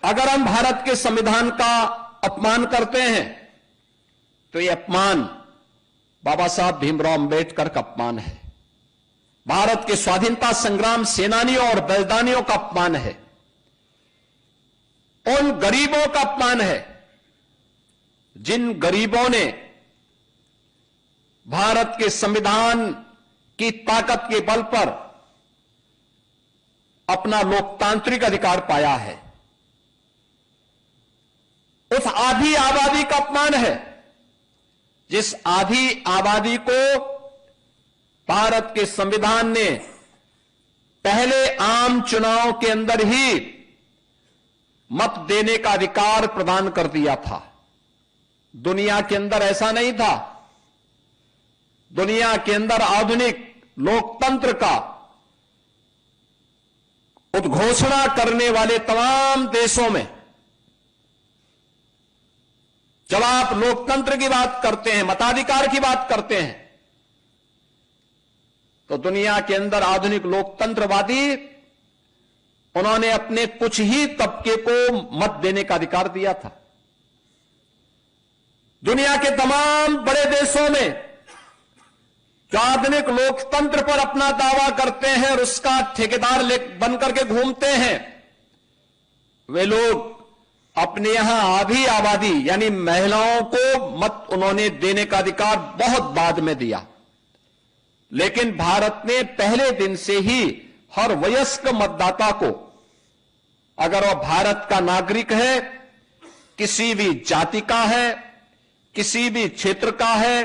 अगर हम भारत के संविधान का अपमान करते हैं तो यह अपमान बाबा साहब भीमराव अंबेडकर का अपमान है, भारत के स्वाधीनता संग्राम सेनानियों और बलिदानियों का अपमान है, उन गरीबों का अपमान है जिन गरीबों ने भारत के संविधान की ताकत के बल पर अपना लोकतांत्रिक अधिकार पाया है। उस आधी आबादी का अपमान है जिस आधी आबादी को भारत के संविधान ने पहले आम चुनाव के अंदर ही मत देने का अधिकार प्रदान कर दिया था। दुनिया के अंदर ऐसा नहीं था। दुनिया के अंदर आधुनिक लोकतंत्र का उद्घोषणा करने वाले तमाम देशों में जब आप लोकतंत्र की बात करते हैं, मताधिकार की बात करते हैं, तो दुनिया के अंदर आधुनिक लोकतंत्रवादी उन्होंने अपने कुछ ही तबके को मत देने का अधिकार दिया था। दुनिया के तमाम बड़े देशों में जो आधुनिक लोकतंत्र पर अपना दावा करते हैं और उसका ठेकेदार बनकर के घूमते हैं, वे लोग अपने यहां आधी आबादी यानी महिलाओं को मत उन्होंने देने का अधिकार बहुत बाद में दिया। लेकिन भारत ने पहले दिन से ही हर वयस्क मतदाता को, अगर वह भारत का नागरिक है, किसी भी जाति का है, किसी भी क्षेत्र का है,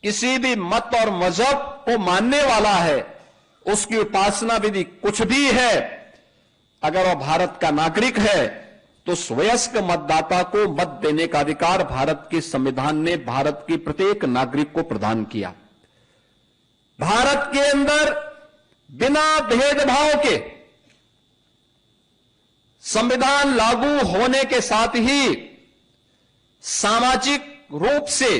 किसी भी मत और मजहब को मानने वाला है, उसकी उपासना विधि कुछ भी है, अगर वह भारत का नागरिक है तो उस वयस्क मतदाता को मत देने का अधिकार भारत के संविधान ने भारत के प्रत्येक नागरिक को प्रदान किया। भारत के अंदर बिना भेदभाव के संविधान लागू होने के साथ ही सामाजिक रूप से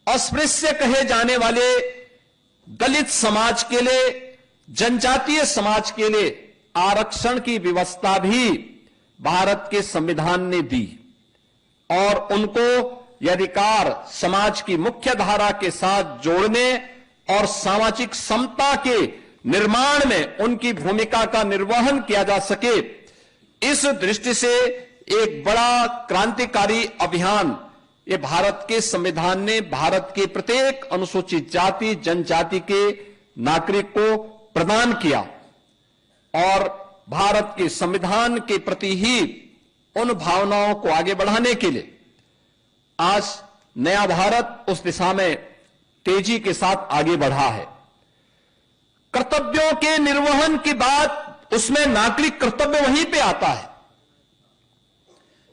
अस्पृश्य कहे जाने वाले दलित समाज के लिए, जनजातीय समाज के लिए आरक्षण की व्यवस्था भी भारत के संविधान ने दी और उनको यह अधिकार समाज की मुख्य धारा के साथ जोड़ने और सामाजिक समता के निर्माण में उनकी भूमिका का निर्वहन किया जा सके, इस दृष्टि से एक बड़ा क्रांतिकारी अभियान ये भारत के संविधान ने भारत के प्रत्येक अनुसूचित जाति जनजाति के नागरिक को प्रदान किया और भारत के संविधान के प्रति ही उन भावनाओं को आगे बढ़ाने के लिए आज नया भारत उस दिशा में तेजी के साथ आगे बढ़ा है। कर्तव्यों के निर्वहन की बात, उसमें नागरिक कर्तव्य वहीं पे आता है,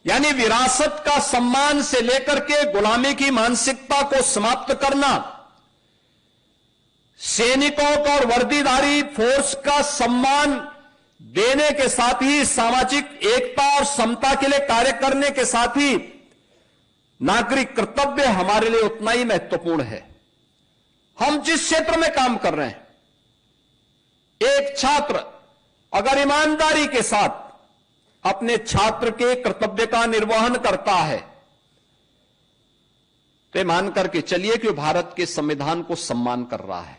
यानी विरासत का सम्मान से लेकर के गुलामी की मानसिकता को समाप्त करना, सैनिकों को और वर्दीधारी फोर्स का सम्मान देने के साथ ही सामाजिक एकता और समता के लिए कार्य करने के साथ ही नागरिक कर्तव्य हमारे लिए उतना ही महत्वपूर्ण है। हम जिस क्षेत्र में काम कर रहे हैं, एक छात्र अगर ईमानदारी के साथ अपने छात्र के कर्तव्य का निर्वहन करता है तो मान करके चलिए कि भारत के संविधान को सम्मान कर रहा है।